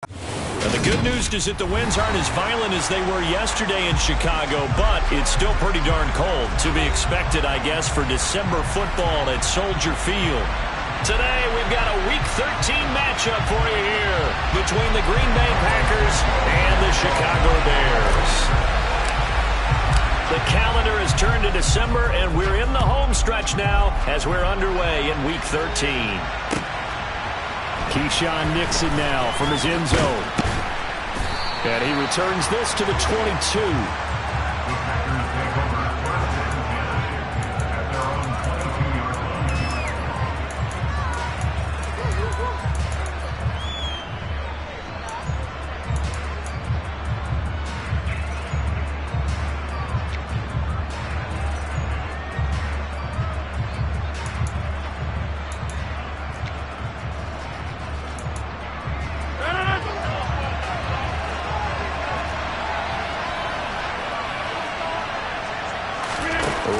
And the good news is that the winds aren't as violent as they were yesterday in Chicago, but it's still pretty darn cold. To be expected, I guess, for December football at Soldier Field. Today, we've got a Week 13 matchup for you here between the Green Bay Packers and the Chicago Bears. The calendar has turned to December, and we're in the home stretch now as we're underway in Week 13. Keyshawn Nixon now from his end zone. And he returns this to the 22.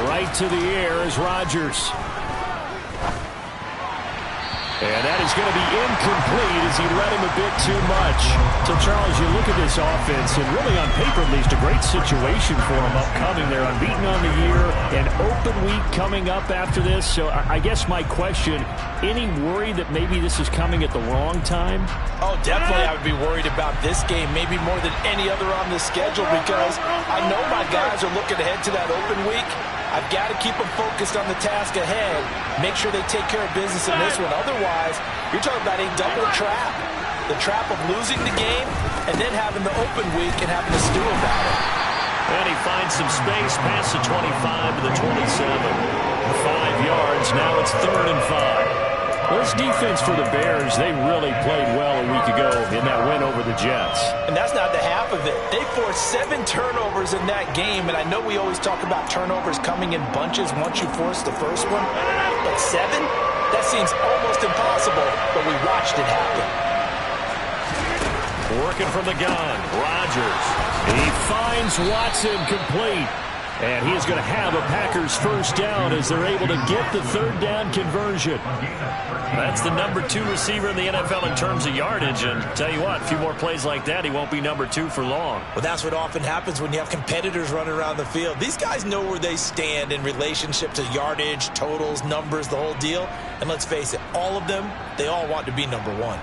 Right to the air is Rodgers. And that is going to be incomplete as he led him a bit too much. So, Charles, you look at this offense, and really on paper at least a great situation for them upcoming. They're unbeaten on the year, an open week coming up after this. So I guess my question, any worry that maybe this is coming at the wrong time? Oh, definitely I would be worried about this game, maybe more than any other on the schedule, because I know my guys are looking ahead to that open week. I've got to keep them focused on the task ahead, make sure they take care of business in this one. Otherwise, you're talking about a double trap. The trap of losing the game and then having the open week and having to stew about it. And he finds some space past the 25 to the 27. 5 yards. Now it's 3rd and 5. Well, this defense for the Bears, they really played well a week ago in that win over the Jets. And that's not the half of it. They forced 7 turnovers in that game, and I know we always talk about turnovers coming in bunches once you force the first one, but 7? That seems almost impossible, but we watched it happen. Working from the gun, Rodgers. He finds Watson complete. And he is going to have a Packers first down as they're able to get the 3rd down conversion. That's the number 2 receiver in the NFL in terms of yardage. And tell you what, a few more plays like that, he won't be number 2 for long. Well, that's what often happens when you have competitors running around the field. These guys know where they stand in relationship to yardage, totals, numbers, the whole deal. And let's face it, all of them, they all want to be number 1.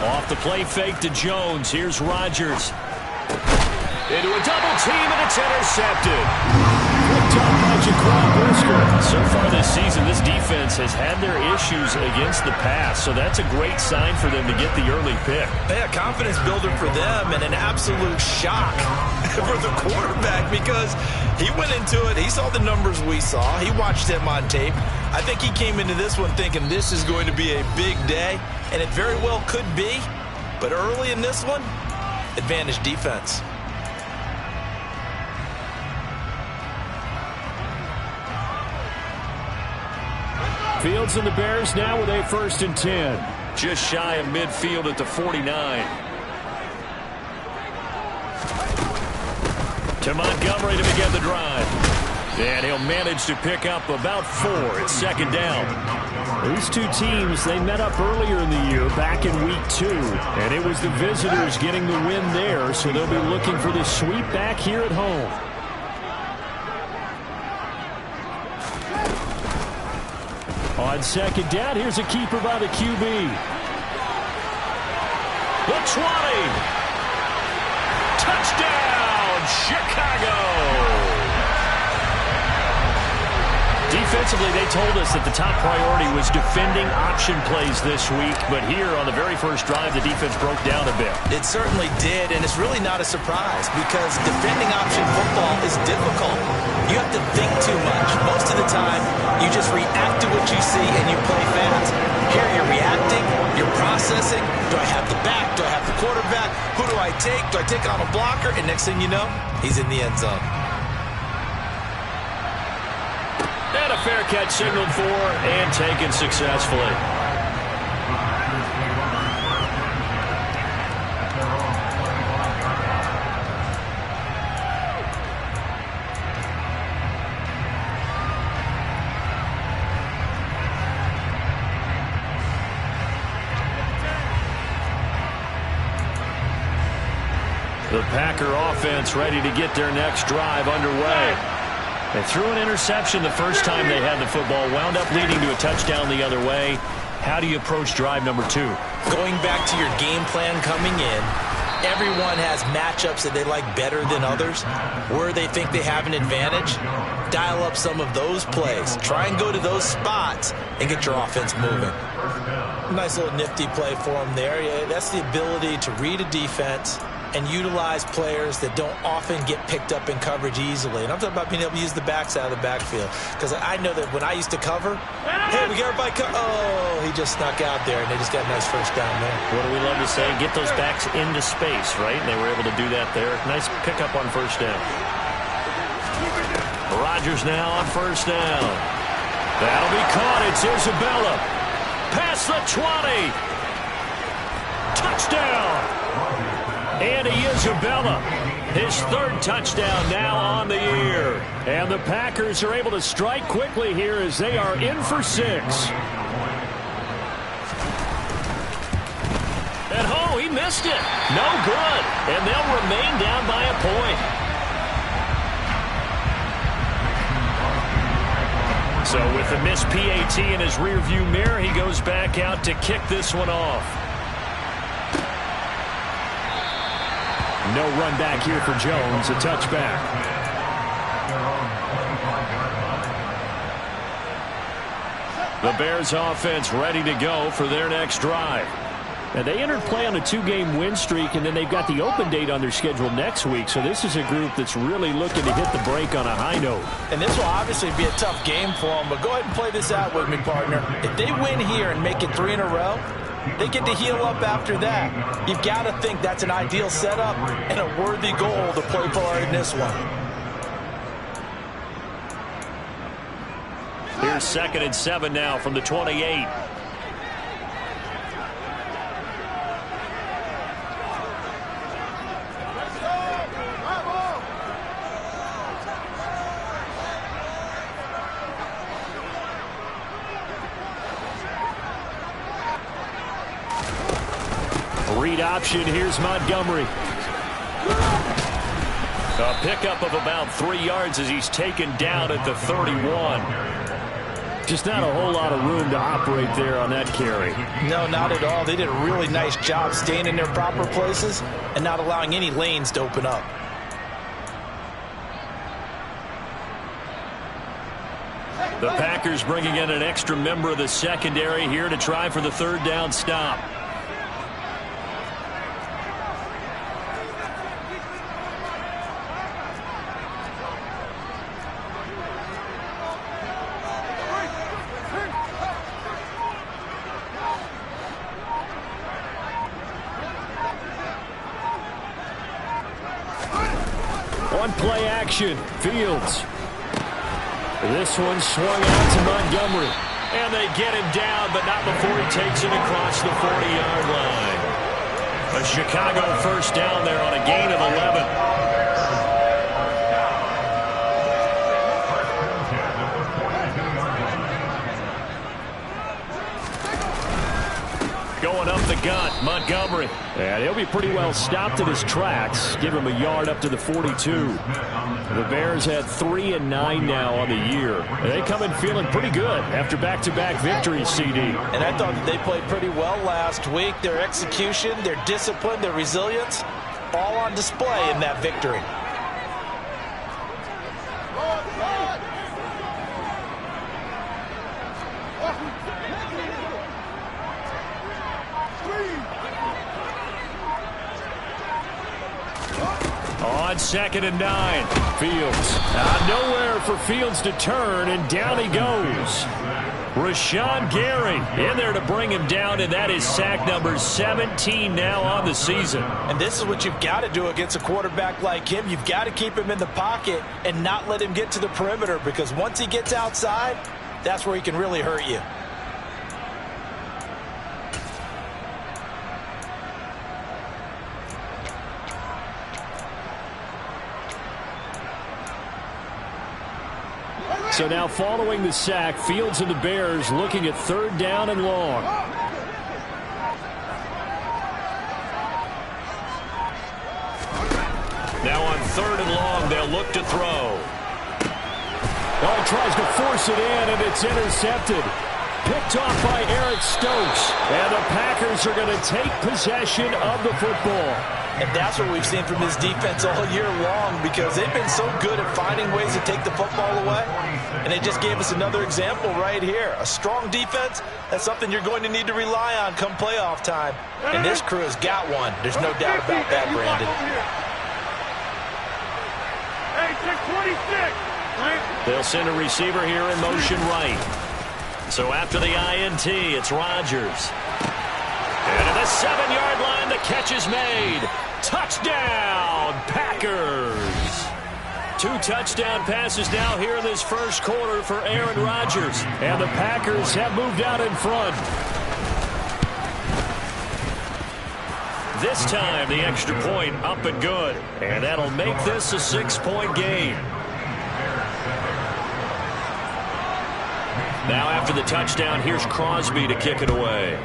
Off the play fake to Jones. Here's Rodgers. Into a double team, and it's intercepted. Picked up by Jaquan Brisker. So far this season, this defense has had their issues against the pass, so that's a great sign for them to get the early pick. Yeah, confidence builder for them and an absolute shock for the quarterback because he went into it. He saw the numbers we saw. He watched him on tape. I think he came into this one thinking this is going to be a big day, and it very well could be. But early in this one, advantage defense. Fields and the Bears now with a 1st and 10. Just shy of midfield at the 49. To Montgomery to begin the drive. And he'll manage to pick up about 4. It's 2nd down. These two teams, they met up earlier in the year back in week 2. And it was the visitors getting the win there, so they'll be looking for the sweep back here at home. On 2nd down, here's a keeper by the QB. The 20. Touchdown, Chicago. Defensively, they told us that the top priority was defending option plays this week, but here on the very first drive, the defense broke down a bit. It certainly did, and it's really not a surprise because defending option football is difficult. You have to think too much. Most of the time, you just react to what you see and you play fast. Here you're reacting, you're processing. Do I have the back? Do I have the quarterback? Who do I take? Do I take on a blocker? And next thing you know, he's in the end zone. And a fair catch signaled for and taken successfully. The Packer offense ready to get their next drive underway. They threw an interception the first time they had the football, wound up leading to a touchdown the other way. How do you approach drive number 2? Going back to your game plan coming in, everyone has matchups that they like better than others. Where they think they have an advantage, dial up some of those plays. Try and go to those spots and get your offense moving. Nice little nifty play for them there. Yeah, that's the ability to read a defense and utilize players that don't often get picked up in coverage easily. And I'm talking about being able to use the backside of the backfield. Because I know that when I used to cover, hey, we got everybody oh, he just snuck out there, and they just got a nice first down there. What do we love to say? Get those backs into space, right? And they were able to do that there. Nice pickup on first down. Rodgers now on first down. That'll be caught. It's Isabella. Past the 20. Touchdown. Andy Isabella, his 3rd touchdown now on the year. And the Packers are able to strike quickly here as they are in for 6. And oh, he missed it. No good. And they'll remain down by a point. So with the missed PAT in his rearview mirror, he goes back out to kick this one off. No run back here for Jones, a touchback. The Bears offense ready to go for their next drive. Now, they entered play on a 2-game win streak, and then they've got the open date on their schedule next week. So this is a group that's really looking to hit the break on a high note. And this will obviously be a tough game for them, but go ahead and play this out with me, partner. If they win here and make it 3 in a row, they get to heal up after that. You've got to think that's an ideal setup and a worthy goal to play for in this one. Here's 2nd and 7 now from the 28. Read option. Here's Montgomery. A pickup of about 3 yards as he's taken down at the 31. Just not a whole lot of room to operate there on that carry. No, not at all. They did a really nice job staying in their proper places and not allowing any lanes to open up. The Packers bringing in an extra member of the secondary here to try for the 3rd down stop. On play action, Fields. This one swung out to Montgomery. And they get him down, but not before he takes it across the 40-yard line. A Chicago first down there on a gain of 11. Going up the gut, Montgomery. And he'll be pretty well stopped in his tracks. Give him a yard up to the 42. The Bears had 3 and 9 now on the year. And they come in feeling pretty good after back-to-back victories, CD. And I thought that they played pretty well last week. Their execution, their discipline, their resilience, all on display in that victory. On 2nd and 9, Fields. Nowhere for Fields to turn, and down he goes. Rashawn Gary in there to bring him down, and that is sack number 17 now on the season. And this is what you've got to do against a quarterback like him. You've got to keep him in the pocket and not let him get to the perimeter, because once he gets outside, that's where he can really hurt you. So now following the sack, Fields and the Bears looking at 3rd down and long. Now on 3rd and long, they'll look to throw. Oh, he tries to force it in, and it's intercepted. Picked off by Eric Stokes. And the Packers are going to take possession of the football. And that's what we've seen from this defense all year long, because they've been so good at finding ways to take the football away. And they just gave us another example right here. A strong defense, that's something you're going to need to rely on come playoff time. And this crew has got one. There's no doubt about that, Brandon. They'll send a receiver here in motion right. So after the INT, it's Rodgers. And at the 7-yard line, the catch is made. Touchdown, Packers. 2 touchdown passes now here in this first quarter for Aaron Rodgers. And the Packers have moved out in front. This time, the extra point up and good. And that'll make this a 6-point game. Now after the touchdown, here's Crosby to kick it away.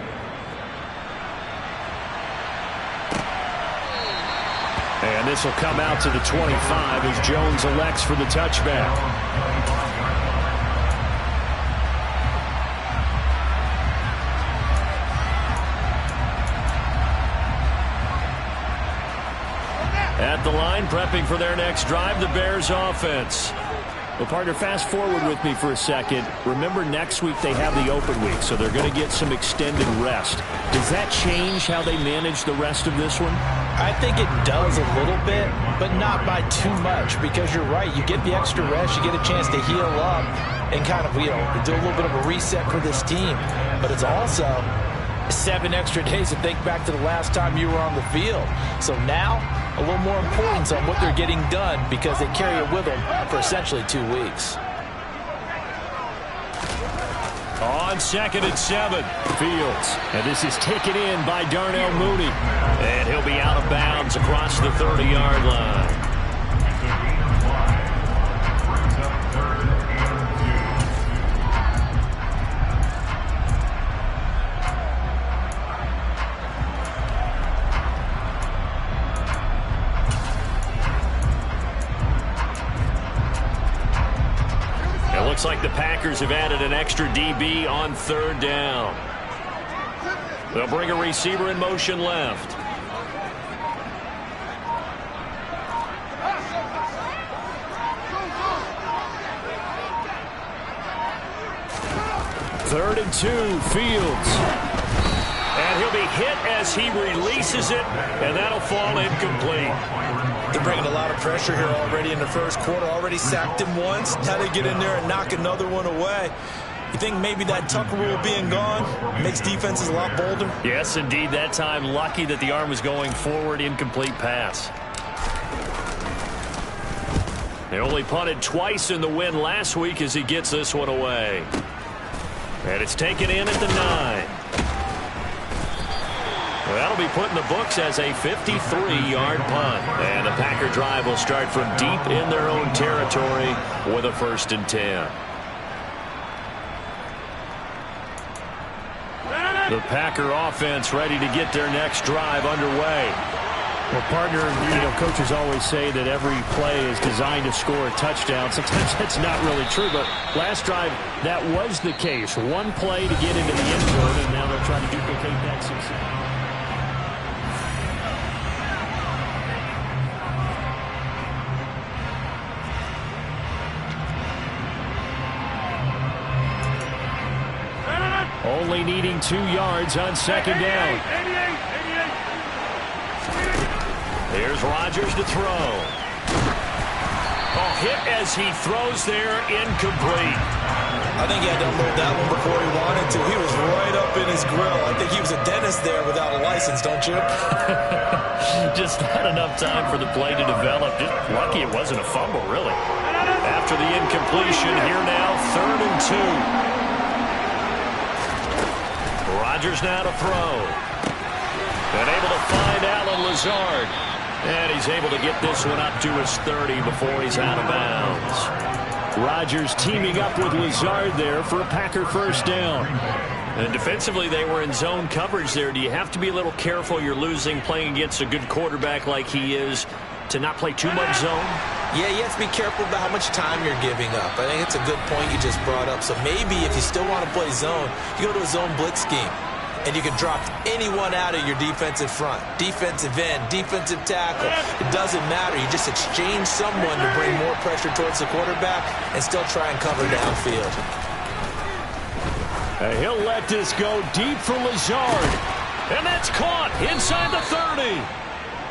And this will come out to the 25 as Jones elects for the touchback. At the line, prepping for their next drive, the Bears offense. Well, partner, fast forward with me for a second. Remember, next week they have the open week, so they're going to get some extended rest. Does that change how they manage the rest of this one? I think it does a little bit, but not by too much, because you're right. You get the extra rest, you get a chance to heal up and kind of, do a little bit of a reset for this team. But it's also 7 extra days to think back to the last time you were on the field. So now, a little more importance on what they're getting done, because they carry it with them for essentially 2 weeks. On 2nd and 7, Fields. And this is taken in by Darnell Mooney. And he'll be out of bounds across the 30-yard line. Looks like the Packers have added an extra DB on 3rd down. They'll bring a receiver in motion left. Third and 2, Fields. And he'll be hit as he releases it, and that'll fall incomplete. They're bringing a lot of pressure here already in the first quarter. Already sacked him once. How to get in there and knock another one away. You think maybe that Tucker rule being gone makes defenses a lot bolder? Yes, indeed. That time, lucky that the arm was going forward. Incomplete pass. They only punted twice in the win last week as he gets this one away. And it's taken in at the 9. That'll be put in the books as a 53-yard punt. And the Packer drive will start from deep in their own territory with a 1st and 10. The Packer offense ready to get their next drive underway. Well, partner, coaches always say that every play is designed to score a touchdown. Sometimes that's not really true, but last drive, that was the case. One play to get into the end zone, and now they'll try to duplicate that success. Only needing 2 yards on 2nd down. Here's Rodgers to throw. Oh, hit as he throws there, incomplete. I think he had to unload that one before he wanted to. He was right up in his grill. I think he was a dentist there without a license, don't you? Just not enough time for the play to develop. Just lucky it wasn't a fumble, really. After the incompletion, here now, 3rd and 2. Rodgers now to throw. And able to find Allen Lazard. And he's able to get this one up to his 30 before he's out of bounds. Rodgers teaming up with Lazard there for a Packer first down. And defensively, they were in zone coverage there. Do you have to be a little careful? You're losing playing against a good quarterback like he is to not play too much zone? Yeah, you have to be careful about how much time you're giving up. I think it's a good point you just brought up. So maybe if you still want to play zone, you go to a zone blitz scheme. And you can drop anyone out of your defensive front. Defensive end, defensive tackle. It doesn't matter. You just exchange someone to bring more pressure towards the quarterback and still try and cover downfield. He'll let this go deep for Lazard. And that's caught inside the 30.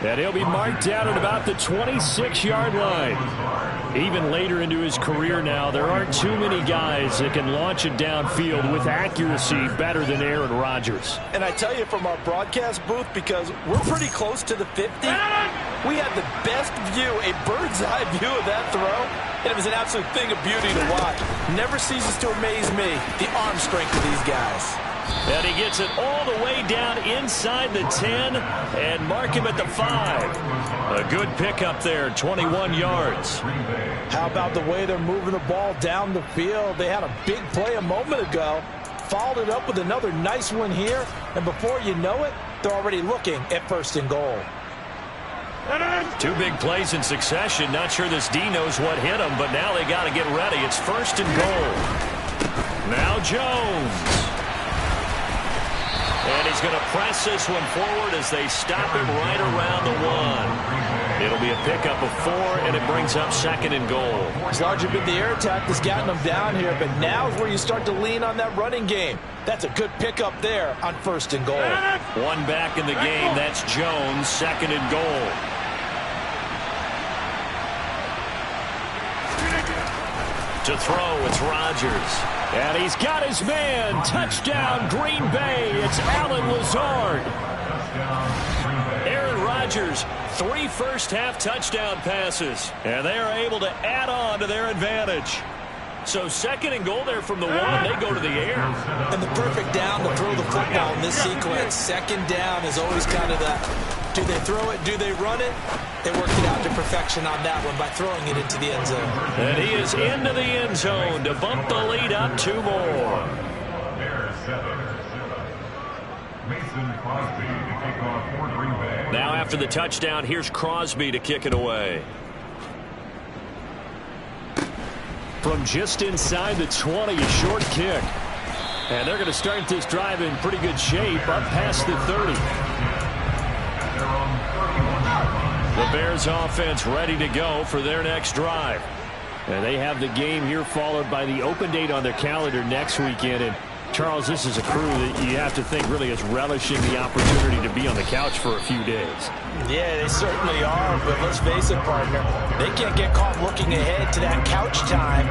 And he'll be marked down at about the 26-yard line. Even later into his career now, there aren't too many guys that can launch it downfield with accuracy better than Aaron Rodgers. And I tell you from our broadcast booth, because we're pretty close to the 50, we had the best view, a bird's eye view of that throw, and it was an absolute thing of beauty to watch. Never ceases to amaze me, the arm strength of these guys. And he gets it all the way down inside the 10 and mark him at the 5. A good pickup there, 21 yards. How about the way they're moving the ball down the field? They had a big play a moment ago, followed it up with another nice one here, and before you know it, they're already looking at 1st and goal. 2 big plays in succession. Not sure this D knows what hit him, but now they got to get ready. It's 1st and goal. Now Jones. And he's going to press this one forward as they stop him right around the 1. It'll be a pickup of 4, and it brings up 2nd and goal. It's largely been the air attack that's gotten them down here, but now is where you start to lean on that running game. That's a good pickup there on 1st and goal. 1 back in the game. That's Jones, 2nd and goal. To throw, it's Rodgers. And he's got his man. Touchdown, Green Bay. It's Allen Lazard. Aaron Rodgers, 3 first-half touchdown passes. And they are able to add on to their advantage. So 2nd and goal there from the 1. They go to the air. And the perfect down to throw the football in this sequence. 2nd down is always kind of that. Do they throw it? Do they run it? They worked it out to perfection on that one by throwing it into the end zone. And he is into the end zone to bump the lead up 2 more. Now after the touchdown, here's Crosby to kick it away. From just inside the 20, a short kick. And they're going to start this drive in pretty good shape up past the 30. The Bears offense ready to go for their next drive. And they have the game here followed by the open date on their calendar next weekend. And Charles, this is a crew that you have to think really is relishing the opportunity to be on the couch for a few days. Yeah, they certainly are, but let's face it, partner. They can't get caught looking ahead to that couch time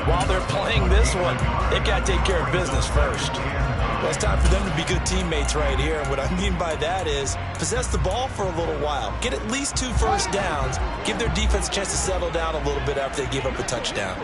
while they're playing this one. They've got to take care of business first. Well, it's time for them to be good teammates right here. And what I mean by that is possess the ball for a little while. Get at least 2 first downs. Give their defense a chance to settle down a little bit after they give up a touchdown.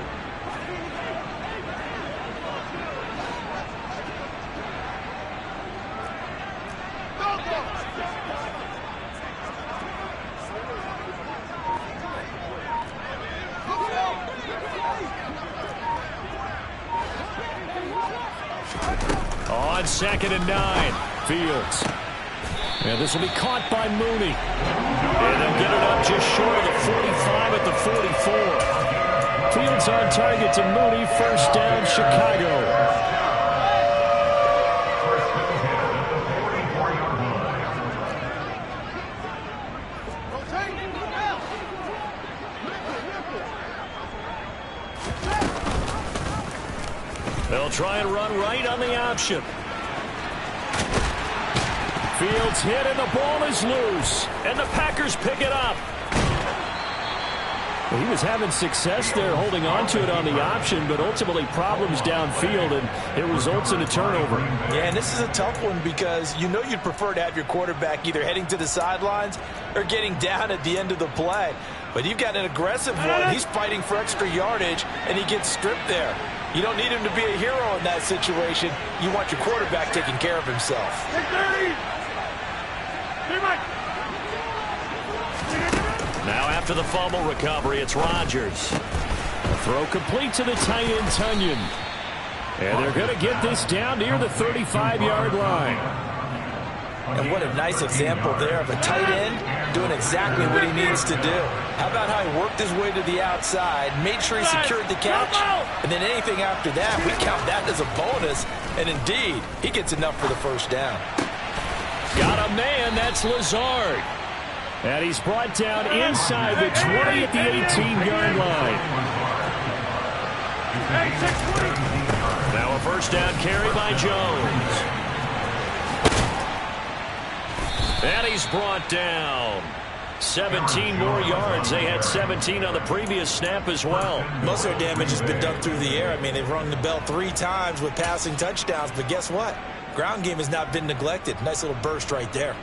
On 2nd and 9, Fields. And this will be caught by Mooney. And they'll get it up just short of the 45 at the 44. Fields on target to Mooney. 1st down, Chicago. They'll try and run right on the option. Fields hit and the ball is loose. And the Packers pick it up. Well, he was having success there holding on to it on the option, but ultimately problems downfield, and it results in a turnover. Yeah, and this is a tough one because you know you'd prefer to have your quarterback either heading to the sidelines or getting down at the end of the play. But you've got an aggressive one. He's fighting for extra yardage, and he gets stripped there. You don't need him to be a hero in that situation. You want your quarterback taking care of himself. Now after the fumble recovery, it's Rodgers. A throw complete to the tight end, Tunyon. And they're going to get this down near the 35-yard line. And what a nice example there of a tight end doing exactly what he needs to do. How about how he worked his way to the outside, made sure he secured the catch, and then anything after that, we count that as a bonus. And indeed, he gets enough for the first down. Got a man, that's Lazard. And he's brought down inside the 20 at the 18-yard line. Now a first down carry by Jones. And he's brought down. 17 more yards. They had 17 on the previous snap as well. Most of their damage has been done through the air. I mean, they've rung the bell 3 times with passing touchdowns, but guess what? Ground game has not been neglected. Nice little burst right there.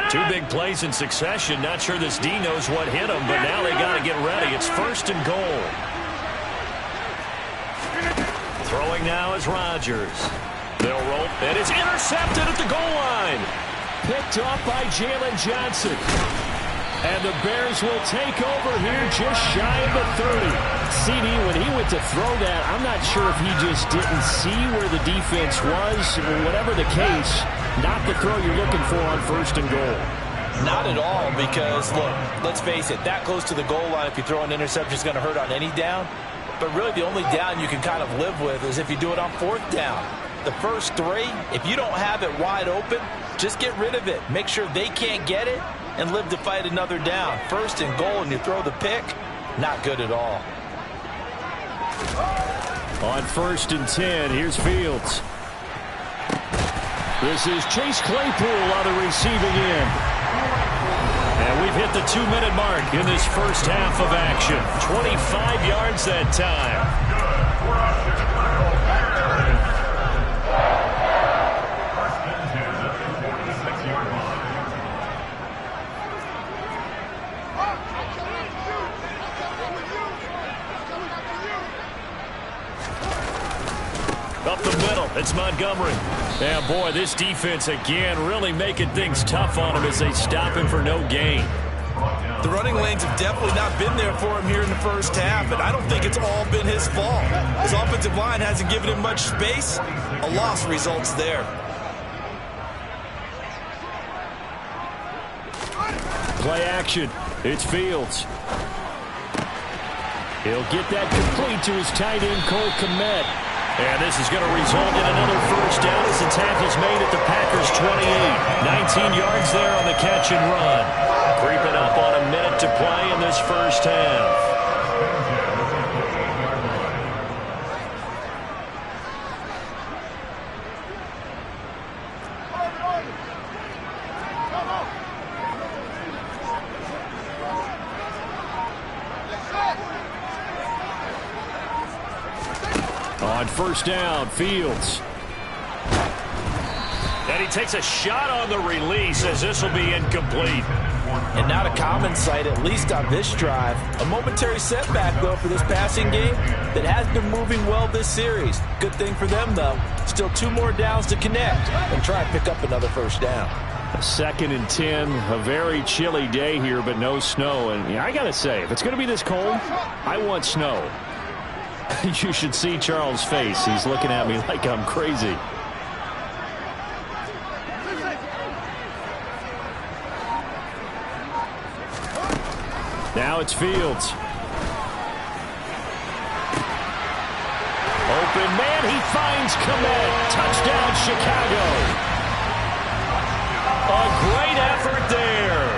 Two big plays in succession. Not sure this D knows what hit him, but now they got to get ready. It's first and goal. Throwing now is Rodgers. They'll roll, and it's intercepted at the goal line. Picked off by Jalen Johnson. And the Bears will take over here just shy of the 30. CD, when he went to throw that, I'm not sure if he just didn't see where the defense was. Whatever the case, not the throw you're looking for on first and goal. Not at all, because, look, let's face it, that close to the goal line, if you throw an interception, is going to hurt on any down. But really, the only down you can kind of live with is if you do it on fourth down. The first 3, if you don't have it wide open, just get rid of it. Make sure they can't get it and live to fight another down. First and goal, and you throw the pick, not good at all. On first and 10, here's Fields. This is Chase Claypool on the receiving end. And we've hit the 2-minute mark in this first half of action. 25 yards that time. Up the middle, it's Montgomery. Yeah, boy, this defense again really making things tough on him as they stop him for no gain. The running lanes have definitely not been there for him here in the first half, and I don't think it's all been his fault. His offensive line hasn't given him much space. A loss results there. Play action. It's Fields. He'll get that complete to his tight end, Cole Kmet. And this is going to result in another first down as the tackle's made at the Packers' 28. 19 yards there on the catch and run. Creeping up on a minute to play in this first half. On first down, Fields. And he takes a shot on the release as this will be incomplete. And not a common sight, at least on this drive. A momentary setback, though, for this passing game that has been moving well this series. Good thing for them, though. Still 2 more downs to connect and try and pick up another first down. A 2nd and 10, a very chilly day here, but no snow. And yeah, I got to say, if it's going to be this cold, I want snow. You should see Charles' face. He's looking at me like I'm crazy. Now it's Fields. Open man, he finds Kmet. Touchdown, Chicago. A great effort there.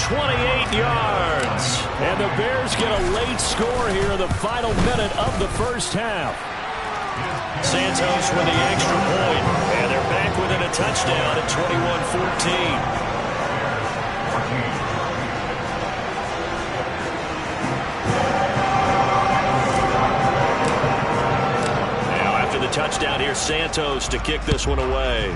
28 yards. And the Bears get a late score here in the final minute of the first half. Santos with the extra point, and they're back within a touchdown at 21-14. Touchdown here, Santos to kick this one away.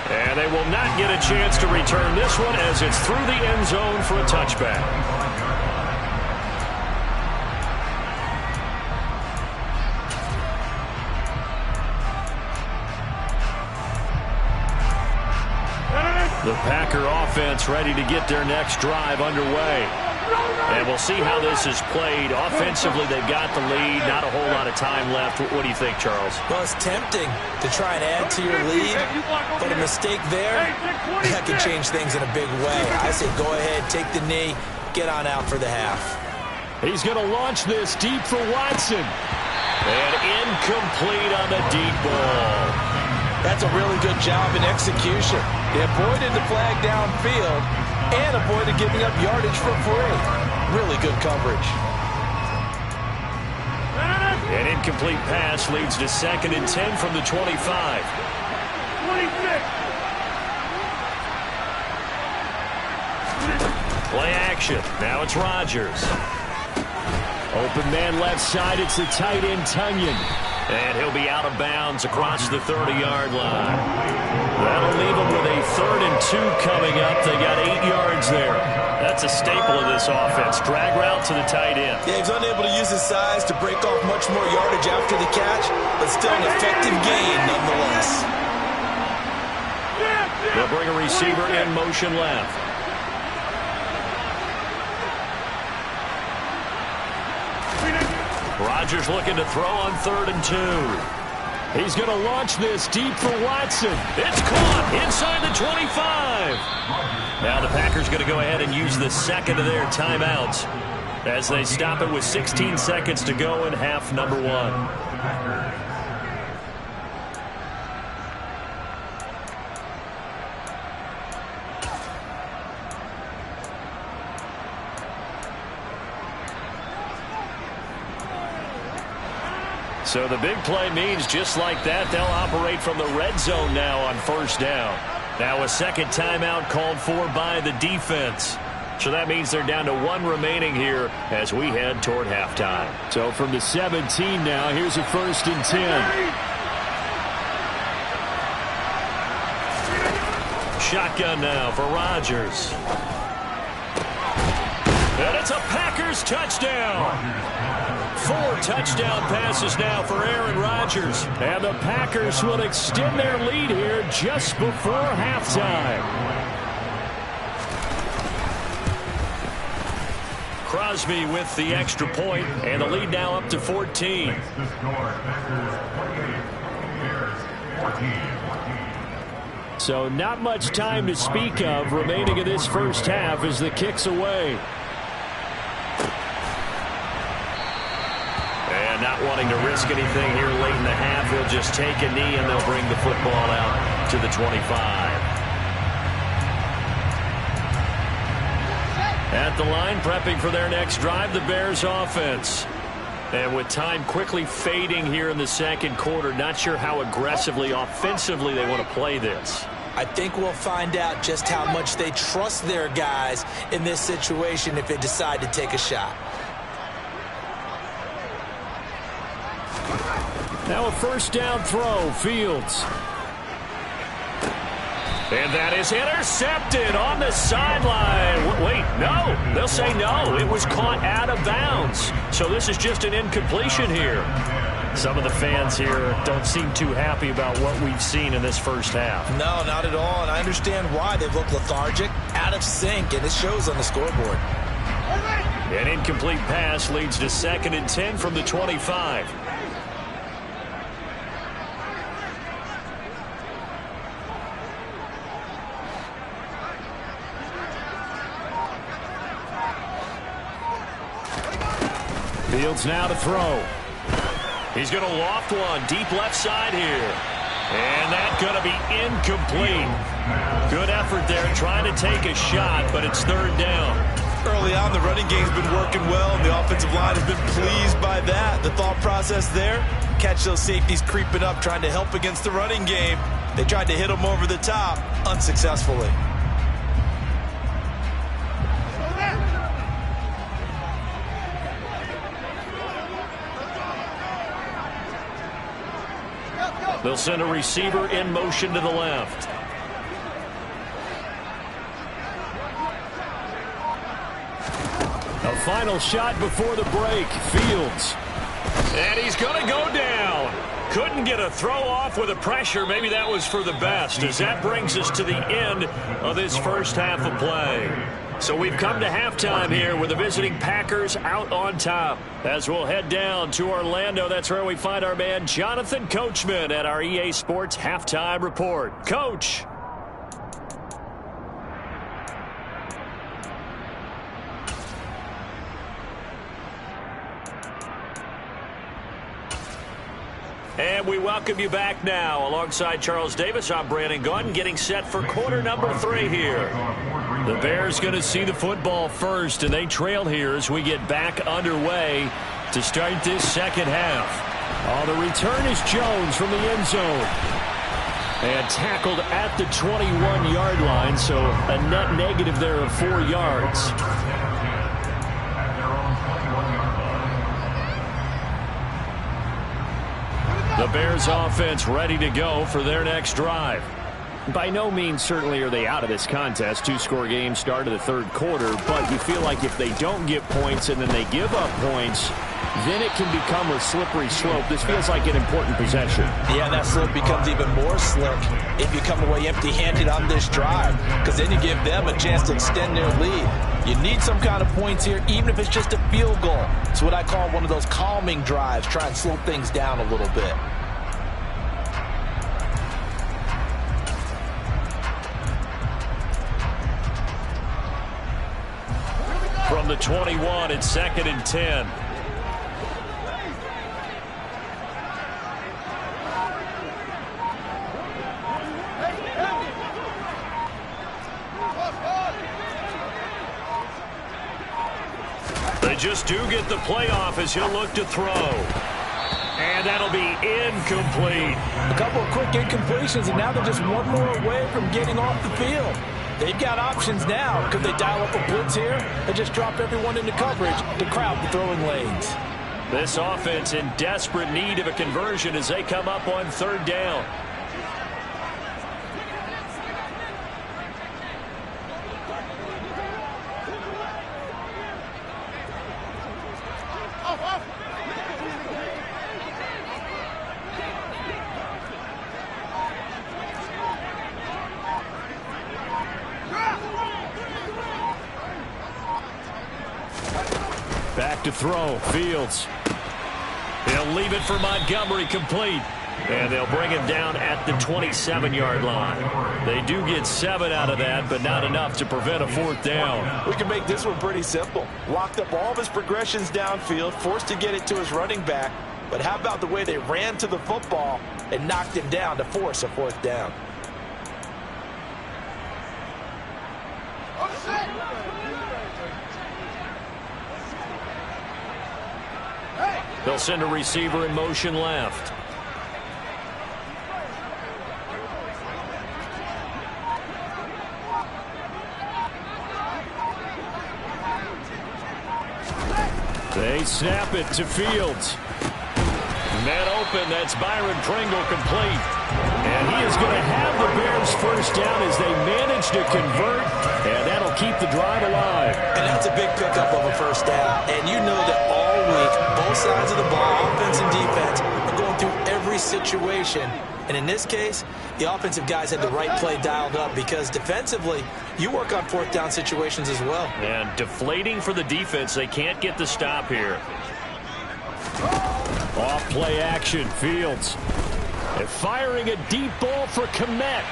And they will not get a chance to return this one as it's through the end zone for a touchback. The Packer offense ready to get their next drive underway. And we'll see how this is played. Offensively, they've got the lead. Not a whole lot of time left. What do you think, Charles? Well, it's tempting to try and add to your lead, but a mistake there, that could change things in a big way. I say go ahead, take the knee, get on out for the half. He's going to launch this deep for Watson. And incomplete on the deep ball. That's a really good job in execution. They avoided the flag downfield and avoided giving up yardage for free. Really good coverage. An incomplete pass leads to 2nd and 10 from the 25. 26. Play action. Now it's Rodgers. Open man left side. It's the tight end, Tunyon. And he'll be out of bounds across the 30-yard line. That'll leave them with a 3rd and 2 coming up. They got 8 yards there. That's a staple of this offense. Drag route to the tight end. Yeah, he's unable to use his size to break off much more yardage after the catch, but still an effective gain nonetheless. They'll bring a receiver in motion left. Rodgers looking to throw on 3rd and 2. He's going to launch this deep for Watson. It's caught inside the 25. Now the Packers going to go ahead and use the 2nd of their timeouts as they stop it with 16 seconds to go in half number 1. So the big play means just like that, they'll operate from the red zone now on 1st down. Now a 2nd timeout called for by the defense. So that means they're down to 1 remaining here as we head toward halftime. So from the 17 now, here's a 1st and 10. Shotgun now for Rodgers. And it's a Packers touchdown. 4 touchdown passes now for Aaron Rodgers. And the Packers will extend their lead here just before halftime. Crosby with the extra point, and the lead now up to 14. So not much time to speak of remaining in this first half as the kick's away. And not wanting to risk anything here late in the half, he'll just take a knee and they'll bring the football out to the 25. At the line, prepping for their next drive, the Bears offense. And with time quickly fading here in the 2nd quarter, not sure how aggressively, offensively they want to play this. I think we'll find out just how much they trust their guys in this situation if they decide to take a shot. Now a 1st down throw, Fields. And that is intercepted on the sideline. Wait, no. They'll say no. It was caught out of bounds. So this is just an incompletion here. Some of the fans here don't seem too happy about what we've seen in this first half. No, not at all. And I understand why. They've looked lethargic, out of sync, and it shows on the scoreboard. An incomplete pass leads to 2nd and 10 from the 25. Fields now to throw. He's going to loft one deep left side here. And that's going to be incomplete. Good effort there, trying to take a shot, but it's third down. Early on, the running game's been working well, and the offensive line has been pleased by that. The thought process there, catch those safeties creeping up, trying to help against the running game. They tried to hit them over the top, unsuccessfully. They'll send a receiver in motion to the left. A final shot before the break. Fields. And he's going to go down. Couldn't get a throw off with the pressure. Maybe that was for the best, as that brings us to the end of this first half of play. So we've come to halftime here with the visiting Packers out on top. As we'll head down to Orlando, that's where we find our man Jonathan Coachman at our EA Sports Halftime Report. Coach. And we welcome you back now. Alongside Charles Davis, I'm Brandon Gaudin, getting set for quarter number 3 here. The Bears going to see the football first, and they trail here as we get back underway to start this second half. Oh, the return is Jones from the end zone. And tackled at the 21-yard line, so a net negative there of 4 yards. The Bears offense ready to go for their next drive. By no means certainly are they out of this contest. 2-score game start of the third quarter, but you feel like if they don't get points and then they give up points, then it can become a slippery slope. This feels like an important possession. Yeah, that slope becomes even more slick if you come away empty-handed on this drive, because then you give them a chance to extend their lead. You need some kind of points here, even if it's just a field goal. It's what I call one of those calming drives. Try and slow things down a little bit. From the 21, it's 2nd and 10. They just do get the playoff as he'll look to throw. And that'll be incomplete. A couple of quick incompletions, and now they're just one more away from getting off the field. They've got options now. Could they dial up a blitz here and just drop everyone into coverage to crowd the throwing lanes? This offense in desperate need of a conversion as they come up on third down. Back to throw. Fields. He'll leave it for Montgomery, complete. And they'll bring him down at the 27-yard line. They do get 7 out of that, but not enough to prevent a fourth down. We can make this one pretty simple. Locked up all of his progressions downfield, forced to get it to his running back. But how about the way they ran to the football and knocked him down to force a fourth down? They'll send a receiver in motion left. They snap it to Fields. Man open, that's Byron Pringle, complete. And he is going to have the Bears first down as they manage to convert, and that'll keep the drive alive. And that's a big pickup of a first down. And you know that all week, both sides of the ball, offense and defense, are going through every situation. And in this case, the offensive guys had the right play dialed up, because defensively, you work on fourth down situations as well. And deflating for the defense. They can't get the stop here. Off play action. Fields. And firing a deep ball for Kmet.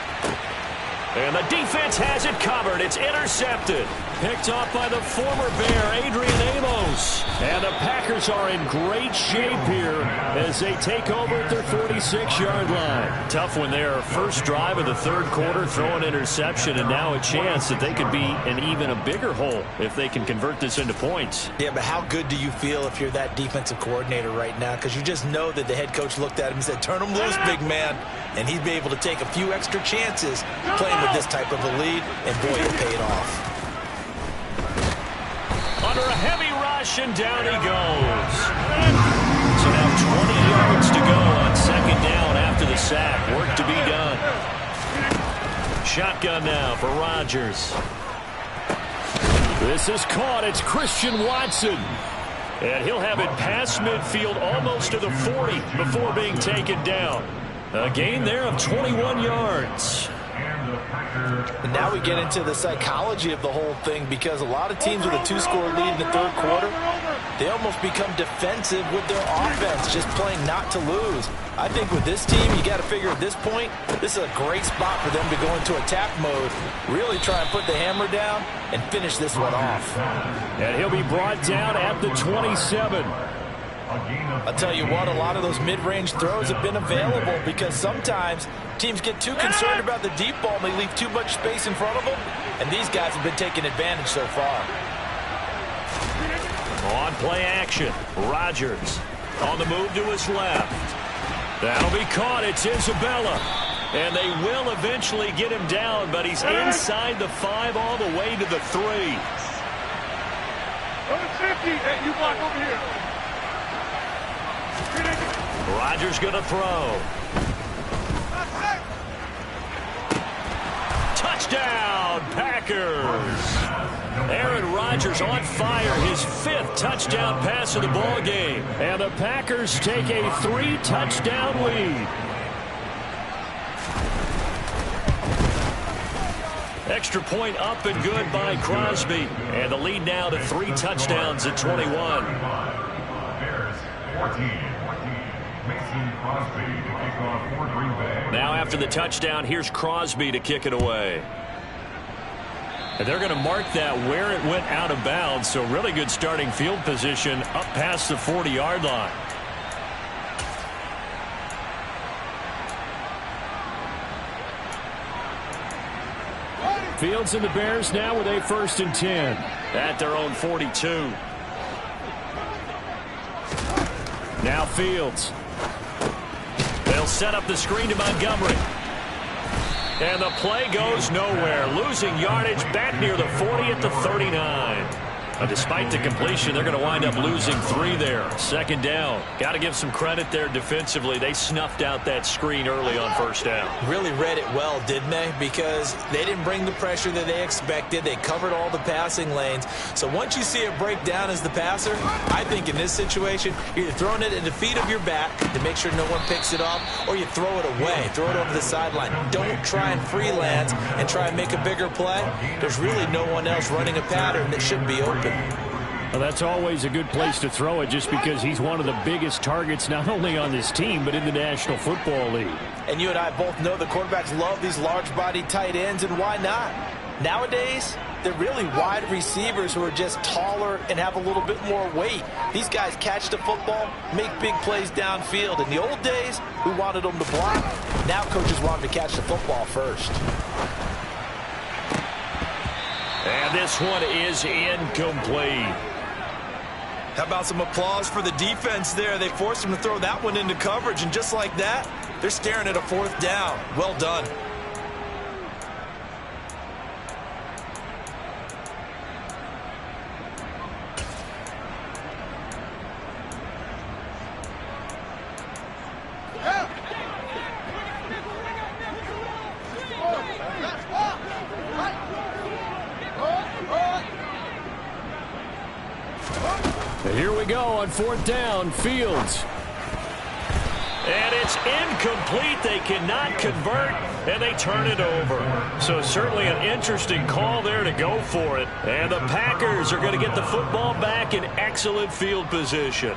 And the defense has it covered. It's intercepted. picked off by the former Bear, Adrian Amos. And the Packers are in great shape here as they take over at their 46-yard line. Tough one there. First drive of the third quarter, throw an interception, and now a chance that they could be in even a bigger hole if they can convert this into points. Yeah, but how good do you feel if you're that defensive coordinator right now? Because you just know that the head coach looked at him and said, turn him loose, big man. And he'd be able to take a few extra chances playing with this type of a lead, and boy, it paid off. Under a heavy rush, and down he goes. So now 20 yards to go on second down after the sack. Work to be done. Shotgun now for Rodgers. This is caught. It's Christian Watson. And he'll have it past midfield almost to the 40 before being taken down. A gain there of 21 yards. And now we get into the psychology of the whole thing, because a lot of teams with a 2-score lead in the third quarter, they almost become defensive with their offense, just playing not to lose. I think with this team, you got to figure at this point, this is a great spot for them to go into attack mode, really try and put the hammer down and finish this one off. And he'll be brought down at the 27. I'll tell you what, a lot of those mid-range throws have been available, because sometimes teams get too concerned about the deep ball and they leave too much space in front of them, and these guys have been taking advantage so far. On play action, Rodgers on the move to his left. That'll be caught. It's Isabella. And they will eventually get him down, but he's inside the 5 all the way to the 3. Hey, you block over here. Rodgers going to throw. Touchdown, Packers. Aaron Rodgers on fire, his 5th touchdown pass of the ball game. And the Packers take a 3-touchdown lead. Extra point up and good by Crosby. And the lead now to 3 touchdowns at 21. Bears 14. Now after the touchdown, here's Crosby to kick it away. And they're going to mark that where it went out of bounds, so really good starting field position up past the 40-yard line. Fields and the Bears now with a 1st and 10. At their own 42. Now Fields. They'll set up the screen to Montgomery. And the play goes nowhere. Losing yardage back near the 40 at the 39. Despite the completion, they're going to wind up losing 3 there. Second down. Got to give some credit there defensively. They snuffed out that screen early on first down. Really read it well, didn't they? Because they didn't bring the pressure that they expected. They covered all the passing lanes. So once you see it break down as the passer, I think in this situation, you're either throwing it at the feet of your back to make sure no one picks it off, or you throw it away. Throw it over the sideline. Don't try and freelance and try and make a bigger play. There's really no one else running a pattern that should be open. Well, that's always a good place to throw it, just because he's one of the biggest targets not only on this team but in the National Football League. And you and I both know the quarterbacks love these large-bodied tight ends, and why not? Nowadays, they're really wide receivers who are just taller and have a little bit more weight. These guys catch the football, make big plays downfield. In the old days, we wanted them to block. Now coaches want them to catch the football first. And this one is incomplete. How about some applause for the defense there? They forced him to throw that one into coverage, and just like that, they're staring at a 4th down. Well done. Here we go on 4th down. Fields. And it's incomplete. They cannot convert, and they turn it over. So certainly an interesting call there to go for it. And the Packers are going to get the football back in excellent field position.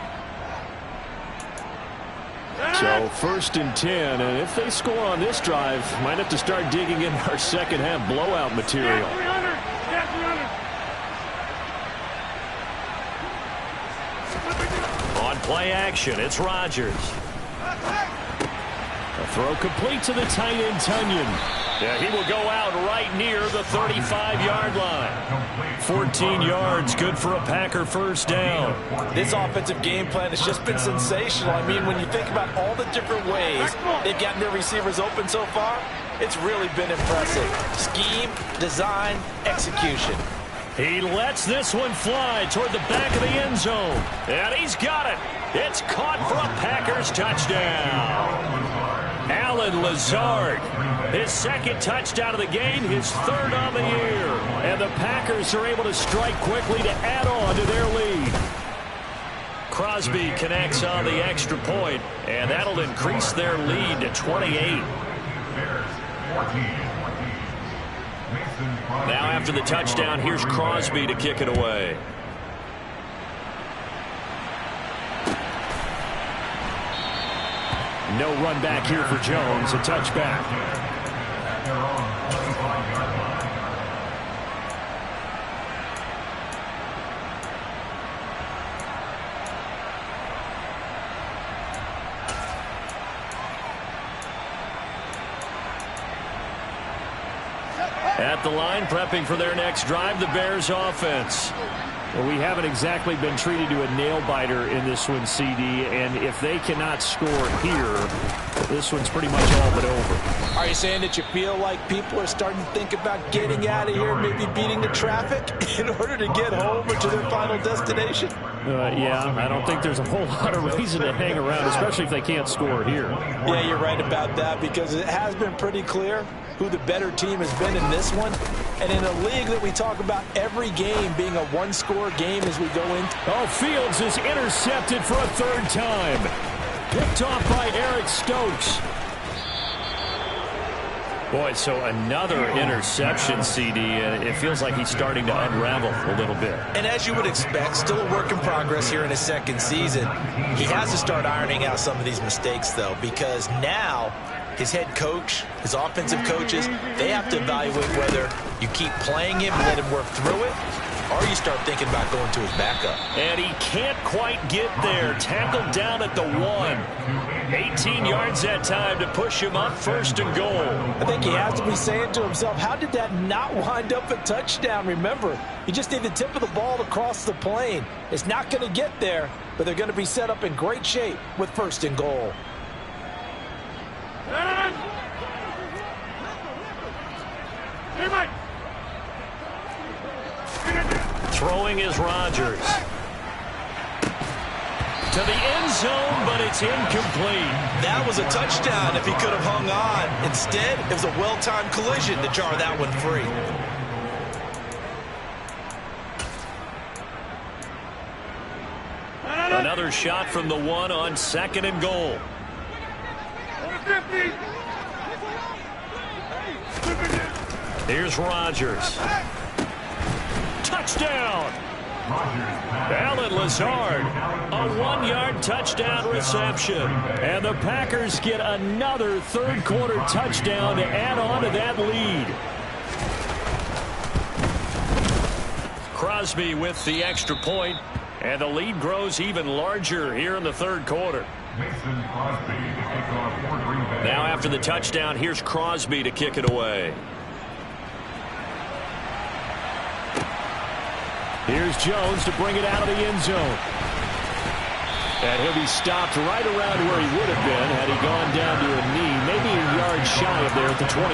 So 1st and 10, and if they score on this drive, might have to start digging in our second half blowout material. On play action, it's Rodgers. A throw complete to the tight end, Tunyon. Yeah, he will go out right near the 35-yard line. 14 yards, good for a Packer first down. This offensive game plan has just been sensational. I mean, when you think about all the different ways they've gotten their receivers open so far, it's really been impressive. Scheme, design, execution. He lets this one fly toward the back of the end zone. And he's got it. It's caught for a Packers touchdown. Allen Lazard, his second touchdown of the game, his third on the year. And the Packers are able to strike quickly to add on to their lead. Crosby connects on the extra point, and that'll increase their lead to 28. Now after the touchdown, here's Crosby to kick it away. No run back here for Jones, a touchback. At the line, prepping for their next drive, the Bears offense. Well, we haven't exactly been treated to a nail-biter in this one, CD, and if they cannot score here, this one's pretty much all but over. Are you saying that you feel like people are starting to think about getting out of here, maybe beating the traffic in order to get home or to their final destination? Yeah, I don't think there's a whole lot of reason to hang around, especially if they can't score here. Yeah, you're right about that, because it has been pretty clear who the better team has been in this one. And in a league that we talk about every game being a one-score game as we go in. Oh, Fields is intercepted for a third time. Picked off by Eric Stokes. Boy, so another interception, CD, and it feels like he's starting to unravel a little bit. And as you would expect, still a work in progress here in his second season. He has to start ironing out some of these mistakes, though, because now his head coach, his offensive coaches, they have to evaluate whether you keep playing him and let him work through it, or you start thinking about going to his backup. And he can't quite get there. Tackled down at the 1. 18 yards that time to push him up, first and goal. I think he has to be saying to himself, how did that not wind up a touchdown? Remember, you just need the tip of the ball to cross the plane. It's not going to get there, but they're going to be set up in great shape with first and goal. Throwing is Rodgers. To the end zone, but it's incomplete. That was a touchdown if he could have hung on. Instead, it was a well-timed collision to jar that one free. Another shot from the 1 on second and goal. Here's Rodgers. Touchdown! Allen Lazard, a 1-yard touchdown reception. And the Packers get another third-quarter touchdown to add on to that lead. Crosby with the extra point, and the lead grows even larger here in the third quarter. Now after the touchdown, here's Crosby to kick it away. Here's Jones to bring it out of the end zone. And he'll be stopped right around where he would have been had he gone down to a knee, maybe a yard shy of there at the 24.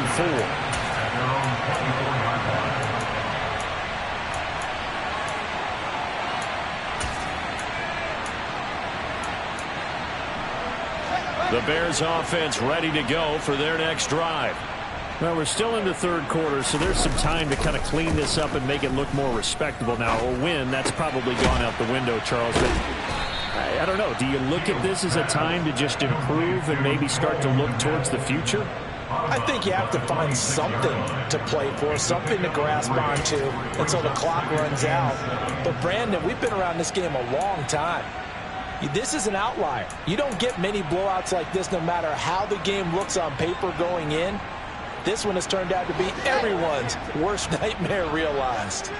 The Bears offense ready to go for their next drive. Well, we're still in the third quarter, so there's some time to kind of clean this up and make it look more respectable. Now, a win, that's probably gone out the window, Charles. But I don't know. Do you look at this as a time to just improve and maybe start to look towards the future? I think you have to find something to play for, something to grasp onto until the clock runs out. But, Brandon, we've been around this game a long time. This is an outlier. You don't get many blowouts like this no matter how the game looks on paper going in. This one has turned out to be everyone's worst nightmare realized.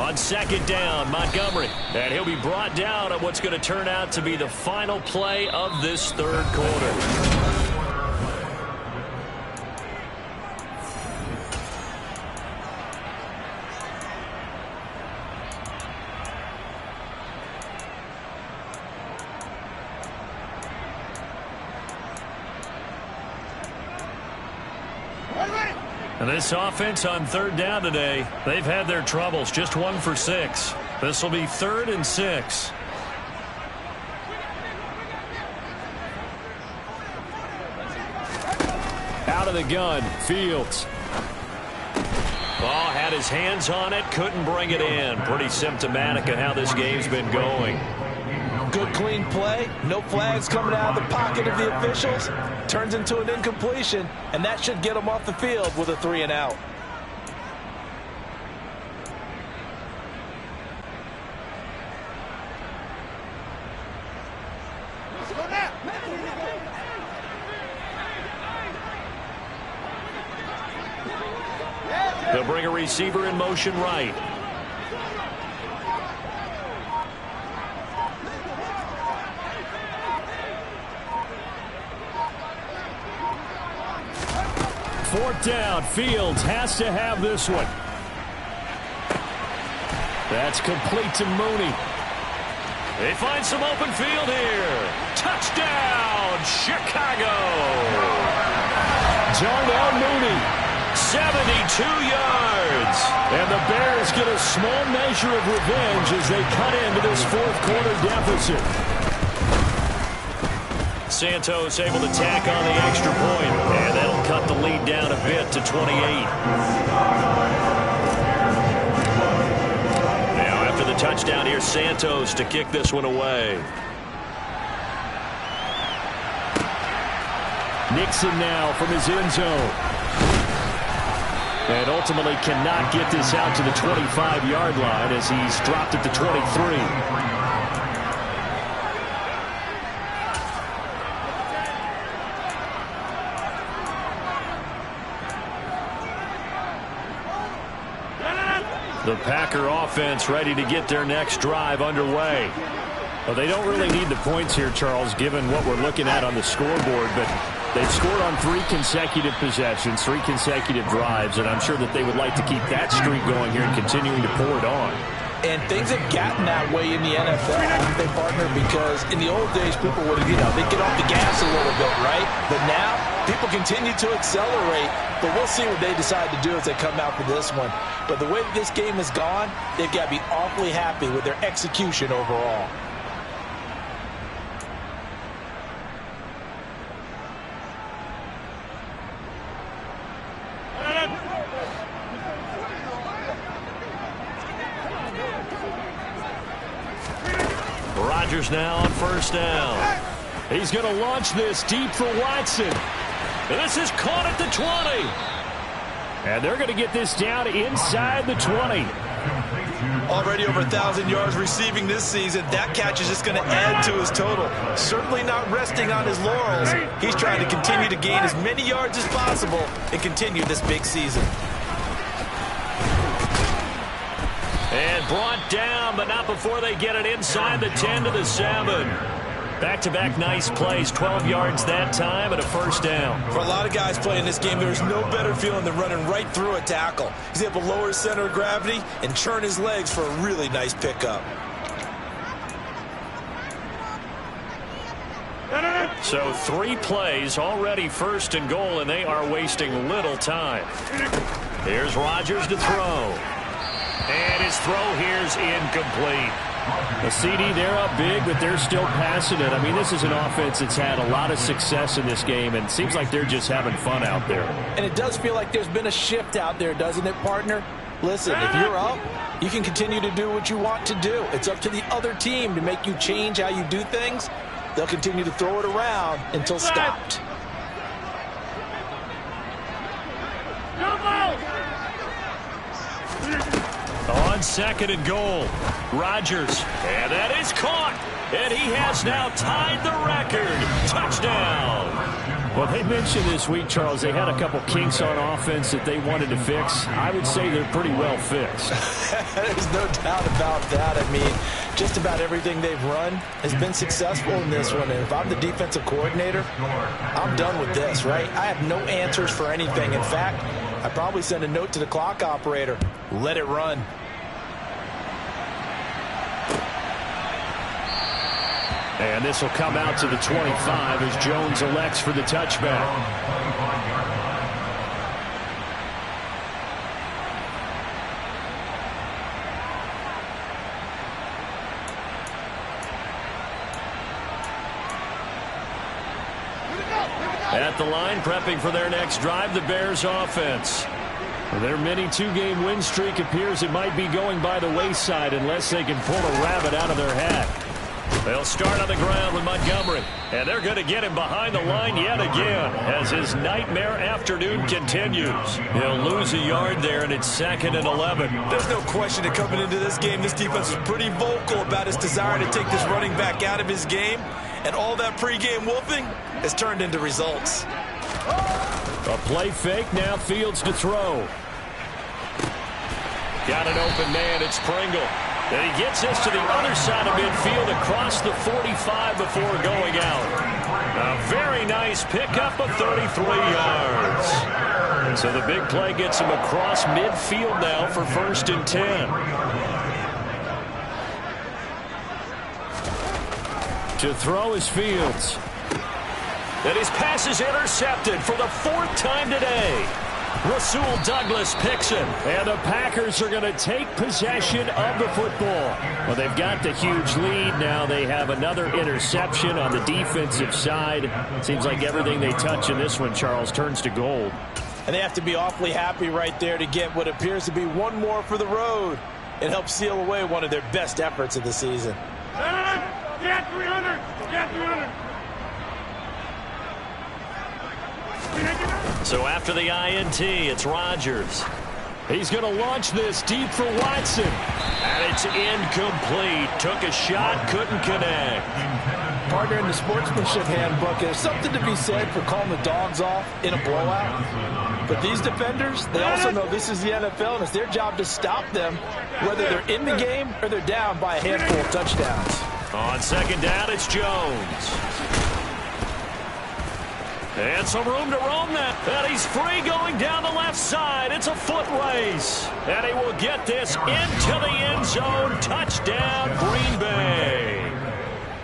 On second down, Montgomery. And he'll be brought down at what's going to turn out to be the final play of this third quarter. And this offense on third down today, they've had their troubles. Just 1 for 6. This will be 3rd and 6. Out of the gun, Fields. Ball had his hands on it, couldn't bring it in. Pretty symptomatic of how this game's been going. Good clean play, no flags coming out of the pocket of the officials. Turns into an incompletion, and that should get them off the field with a 3 and out. They'll bring a receiver in motion right. Fourth down. Fields has to have this one. That's complete to Mooney. They find some open field here. Touchdown, Chicago. Darnell Mooney, 72 yards. And the Bears get a small measure of revenge as they cut into this fourth quarter deficit. Santos able to tack on the extra point, and that'll cut the lead down a bit to 28. Now after the touchdown, here's Santos to kick this one away. Nixon now from his end zone. And ultimately cannot get this out to the 25-yard line as he's dropped at the 23. The Packer offense ready to get their next drive underway. Well, they don't really need the points here, Charles, given what we're looking at on the scoreboard, but they've scored on 3 consecutive possessions, 3 consecutive drives, and I'm sure that they would like to keep that streak going here and continuing to pour it on. And things have gotten that way in the NFL, haven't they, partner? Because in the old days, people would, they'd get off the gas a little bit, right? But now, people continue to accelerate, but we'll see what they decide to do as they come out for this one. But the way that this game has gone, they've got to be awfully happy with their execution overall. Rodgers now on first down. He's going to launch this deep for Watson. This is caught at the 20. And they're going to get this down inside the 20. Already over 1,000 yards receiving this season. That catch is just going to add to his total. Certainly not resting on his laurels. He's trying to continue to gain as many yards as possible and continue this big season. And brought down, but not before they get it inside the 10 to the 7. Back-to-back nice plays, 12 yards that time and a first down. For a lot of guys playing this game, there's no better feeling than running right through a tackle. He's able to lower his center of gravity and churn his legs for a really nice pickup. So 3 plays, already first and goal, and they are wasting little time. Here's Rodgers to throw. And his throw here's incomplete. A CD, they're up big, but they're still passing it. I mean, this is an offense that's had a lot of success in this game, and it seems like they're just having fun out there. And it does feel like there's been a shift out there, doesn't it, partner? Listen, if you're up, you can continue to do what you want to do. It's up to the other team to make you change how you do things. They'll continue to throw it around until stopped. On second and goal, Rodgers, and that is caught, and he has now tied the record. Touchdown. Well, they mentioned this week, Charles, they had a couple kinks on offense that they wanted to fix. I would say they're pretty well fixed. There's no doubt about that. I mean, just about everything they've run has been successful in this one. And if I'm the defensive coordinator, I'm done with this, right? I have no answers for anything. In fact, I'd probably send a note to the clock operator. Let it run. And this will come out to the 25 as Jones elects for the touchback. At the line, prepping for their next drive, the Bears offense. Their mini two-game win streak appears it might be going by the wayside unless they can pull a rabbit out of their hat. They'll start on the ground with Montgomery. And they're going to get him behind the line yet again as his nightmare afternoon continues. He'll lose a yard there, and it's 2nd and 11. There's no question that coming into this game, this defense is pretty vocal about its desire to take this running back out of his game. And all that pregame wolfing has turned into results. A play fake, now Fields to throw. Got an open man, it's Pringle. And he gets this to the other side of midfield across the 45 before going out. A very nice pickup of 33 yards. So the big play gets him across midfield now for 1st and 10. To throw is Fields. And his pass is intercepted for the 4th time today. Rasul Douglas picks him. And the Packers are going to take possession of the football. Well, they've got the huge lead. Now they have another interception on the defensive side. Seems like everything they touch in this one, Charles, turns to gold. And they have to be awfully happy right there to get what appears to be one more for the road. It helps seal away one of their best efforts of the season. Get 300! Get 300! So after the INT, it's Rodgers. He's going to launch this deep for Watson. And it's incomplete. Took a shot, couldn't connect. Partner, in the sportsmanship handbook, there's something to be said for calling the dogs off in a blowout. But these defenders, they also know this is the NFL, and it's their job to stop them, whether they're in the game or they're down by a handful of touchdowns. On 2nd down, it's Jones. And some room to roam that. And he's free going down the left side. It's a foot race. And he will get this into the end zone. Touchdown, Green Bay.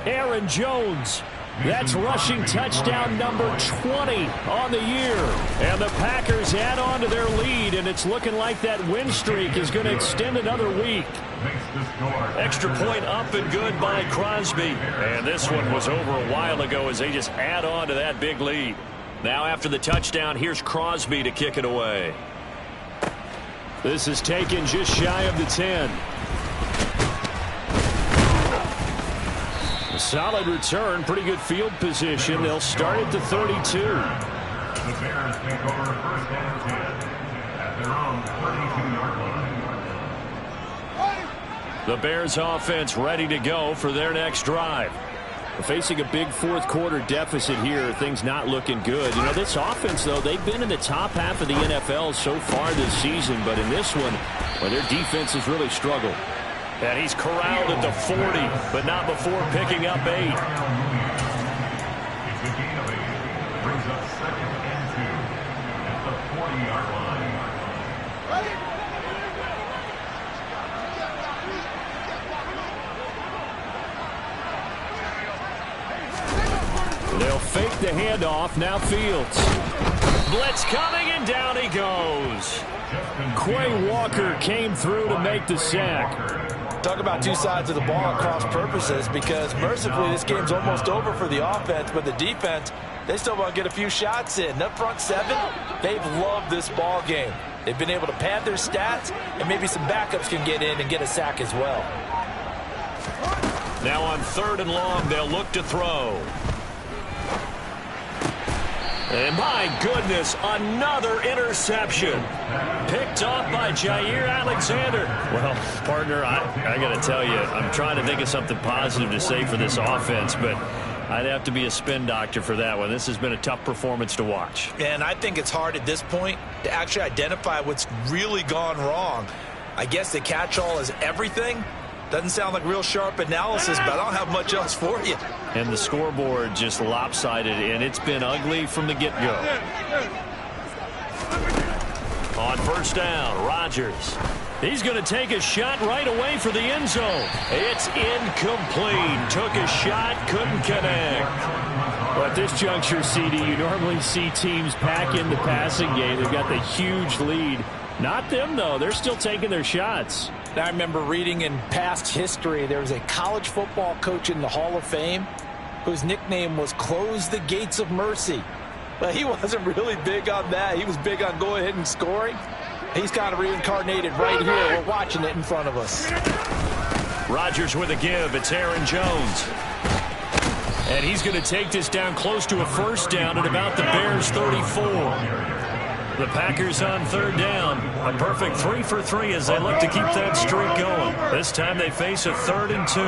Aaron Jones. That's rushing touchdown number 20 on the year. And the Packers add on to their lead, and it's looking like that win streak is going to extend another week. Extra point up and good by Crosby. And this one was over a while ago as they just add on to that big lead. Now after the touchdown, here's Crosby to kick it away. This is taken just shy of the 10. A solid return, pretty good field position. They'll start at the 32. The Bears take over 1st and 10 at their own 32-yard line. The Bears offense ready to go for their next drive. Facing a big 4th quarter deficit here, things not looking good. You know, this offense, though, they've been in the top half of the NFL so far this season, but in this one, well, their defense has really struggled. And he's corralled at the 40, but not before picking up 8. It's a gain of 8. Brings up 2nd and 2 at the 40-yard line. They'll fake the handoff. Now Fields. Blitz coming, and down he goes. Quay Walker came through to make the sack. Talk about two sides of the ball at cross purposes, because mercifully this game's almost over for the offense, but the defense, they still want to get a few shots in. Up front 7, they've loved this ball game. They've been able to pad their stats, and maybe some backups can get in and get a sack as well. Now on 3rd and long, they'll look to throw. And my goodness, another interception. Picked off by Jair Alexander. Well, partner, I got to tell you, I'm trying to think of something positive to say for this offense, but I'd have to be a spin doctor for that one. This has been a tough performance to watch. And I think it's hard at this point to actually identify what's really gone wrong. I guess the catch-all is everything. Doesn't sound like real sharp analysis, but I don't have much else for you. And the scoreboard just lopsided, and it's been ugly from the get-go. On first down, Rodgers. He's going to take a shot right away for the end zone. It's incomplete. Took a shot, couldn't connect. Well, at this juncture, CD, you normally see teams pack in the passing game. They've got the huge lead. Not them, though. They're still taking their shots. I remember reading in past history, there was a college football coach in the Hall of Fame whose nickname was Close the Gates of Mercy. But he wasn't really big on that. He was big on going ahead and scoring. He's kind of reincarnated right here. We're watching it in front of us. Rodgers with a give. It's Aaron Jones. And he's going to take this down close to a first down at about the Bears' 34. The Packers on third down. A perfect 3 for 3 as they look to keep that streak going. This time they face a 3rd and 2.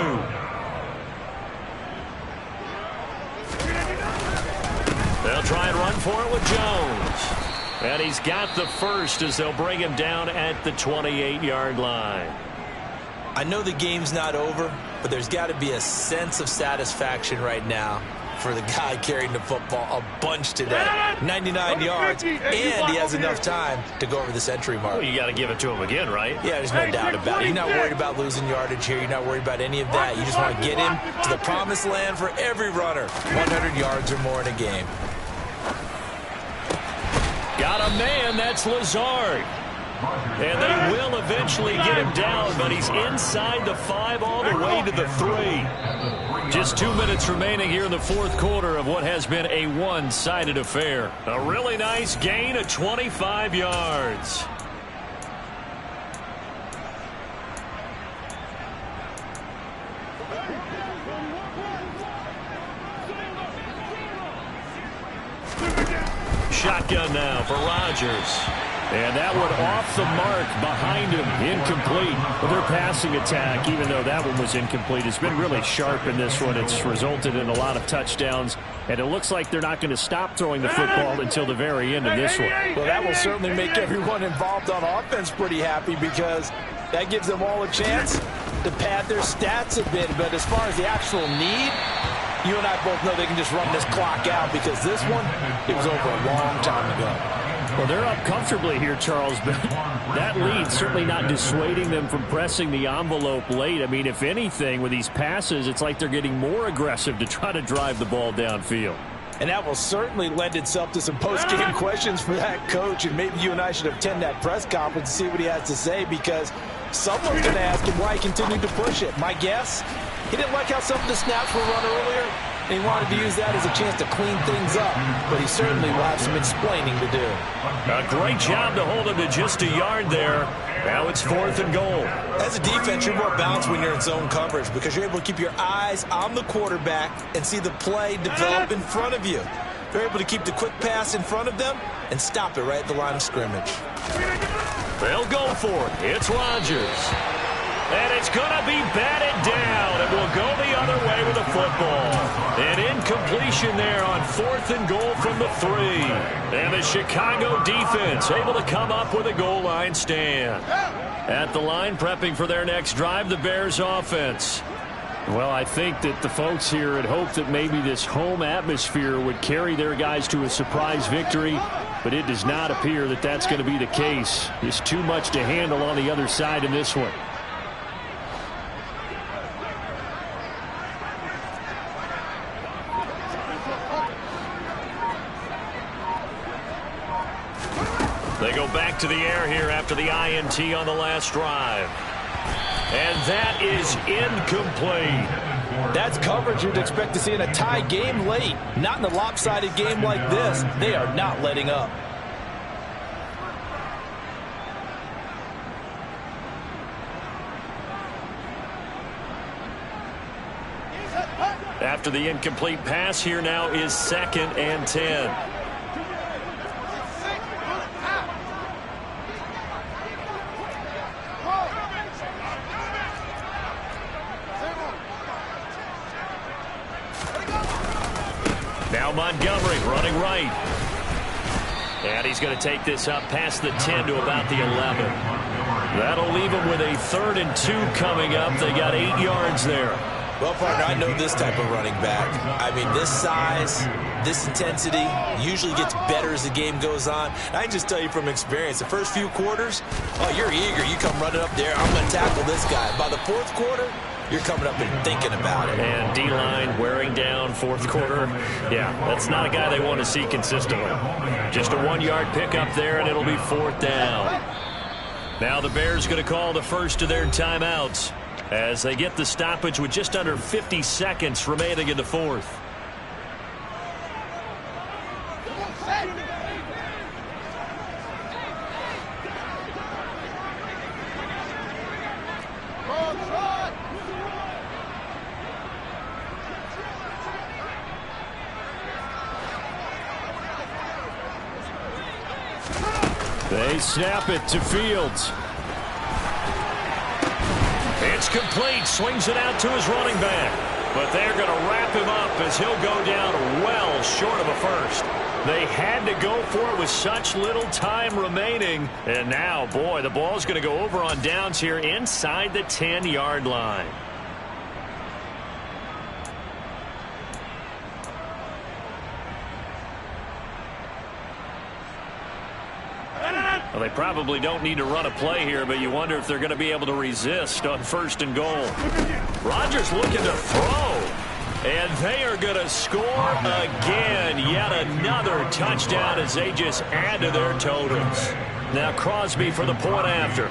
They'll try and run for it with Jones. And he's got the first as they'll bring him down at the 28-yard line. I know the game's not over, but there's got to be a sense of satisfaction right now for the guy carrying the football a bunch today. 99 yards, and he has enough time to go over the century mark. Well, you got to give it to him again, right? Yeah, there's no doubt about it. You're not worried about losing yardage here. You're not worried about any of that. You just want to get him to the promised land for every runner. 100 yards or more in a game. Got a man, that's Lazard. And they will eventually get him down, but he's inside the 5 all the way to the 3. Just 2 minutes remaining here in the fourth quarter of what has been a one-sided affair. A really nice gain of 25 yards. Shotgun now for Rodgers. And that one off the mark behind him. Incomplete. Well, their passing attack, even though that one was incomplete, has been really sharp in this one. It's resulted in a lot of touchdowns. And it looks like they're not going to stop throwing the football until the very end of this one. Well, that will certainly make everyone involved on offense pretty happy because that gives them all a chance to pad their stats a bit. But as far as the actual need, you and I both know they can just run this clock out because this one, it was over a long time ago. Well, they're up comfortably here, Charles, but that lead certainly not dissuading them from pressing the envelope late. I mean, if anything, with these passes, it's like they're getting more aggressive to try to drive the ball downfield. And that will certainly lend itself to some post-game questions for that coach, and maybe you and I should attend that press conference and see what he has to say because someone's going to ask him why he continued to push it. My guess, he didn't like how some of the snaps were run earlier, and he wanted to use that as a chance to clean things up, but he certainly will have some explaining to do. A great job to hold him to just a yard there. Now it's 4th and goal. As a defense, you're more balanced when you're in zone coverage because you're able to keep your eyes on the quarterback and see the play develop in front of you. You're able to keep the quick pass in front of them and stop it right at the line of scrimmage. They'll go for it. It's Rodgers. And it's going to be batted down. It will go the other way with the football. An incompletion there on 4th and goal from the 3. And the Chicago defense able to come up with a goal line stand. At the line, prepping for their next drive, the Bears offense. Well, I think that the folks here had hoped that maybe this home atmosphere would carry their guys to a surprise victory, but it does not appear that that's going to be the case. There's too much to handle on the other side in this one. They go back to the air here after the INT on the last drive. And that is incomplete. That's coverage you'd expect to see in a tie game late. Not in a lopsided game like this. They are not letting up. After the incomplete pass, here now is 2nd and 10. Montgomery running right. And he's going to take this up past the 10 to about the 11. That'll leave him with a 3rd and 2 coming up. They got 8 yards there. Well, partner, I know this type of running back. I mean, this size, this intensity usually gets better as the game goes on. I can just tell you from experience, the first few quarters, oh, you're eager. You come running up there, I'm going to tackle this guy. By the 4th quarter, you're coming up and thinking about it. And D-line wearing down 4th quarter. Yeah, that's not a guy they want to see consistently. Just a 1-yard pickup there, and it'll be 4th down. Now the Bears going to call the first of their timeouts as they get the stoppage with just under 50 seconds remaining in the 4th. They snap it to Fields. It's complete. Swings it out to his running back. But they're going to wrap him up as he'll go down well short of a first. They had to go for it with such little time remaining. And now, boy, the ball's going to go over on downs here inside the 10-yard line. Well, they probably don't need to run a play here, but you wonder if they're going to be able to resist on 1st and goal. Rodgers looking to throw. And they are going to score again. Yet another touchdown as they just add to their totals. Now Crosby for the point after.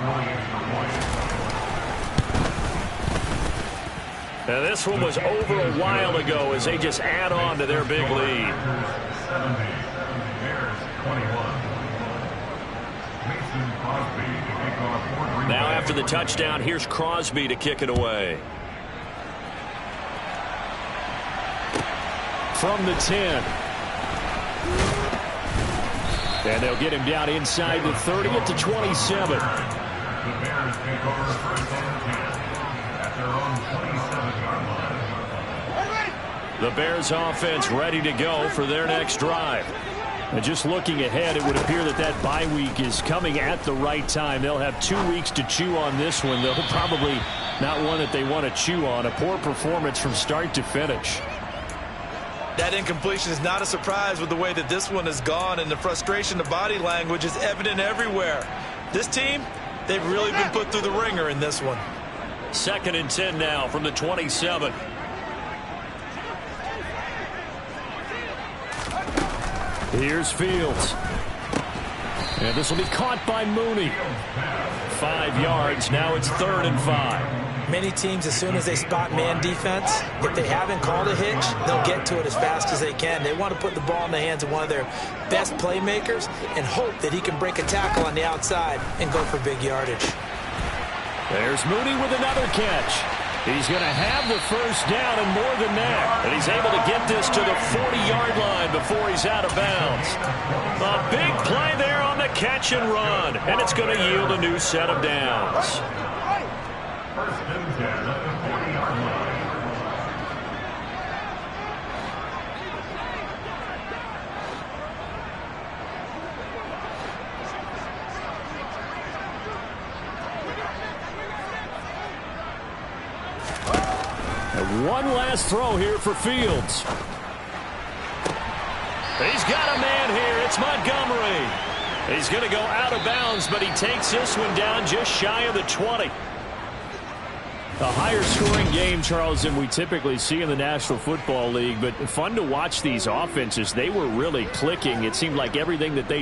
Now this one was over a while ago as they just add on to their big lead. Now after the touchdown, here's Crosby to kick it away. From the 10. And they'll get him down inside the 30 at the 27. The Bears take over 1st and 10 at their own 27-yard line. The Bears offense ready to go for their next drive. And just looking ahead, it would appear that bye week is coming at the right time. They'll have 2 weeks to chew on this one. They'll probably not one that they want to chew on. A poor performance from start to finish. That incompletion is not a surprise with the way that this one has gone, and the frustration, the body language is evident everywhere. This team, they've really been put through the ringer in this one. 2nd and 10 now from the 27. Here's Fields. And this will be caught by Mooney. 5 yards. Now it's 3rd and 5. Many teams, as soon as they spot man defense, if they haven't called a hitch, they'll get to it as fast as they can. They want to put the ball in the hands of one of their best playmakers and hope that he can break a tackle on the outside and go for big yardage. There's Mooney with another catch. He's going to have the 1st down and more than that. And he's able to get this to the 40-yard line before he's out of bounds. A big play there on the catch and run. And it's going to yield a new set of downs. 1st and 10 at the 40-yard line. And one last throw here for Fields. He's got a man here. It's Montgomery. He's going to go out of bounds, but he takes this one down just shy of the 20. A higher scoring game, Charles, than we typically see in the National Football League, but fun to watch these offenses. They were really clicking. It seemed like everything that they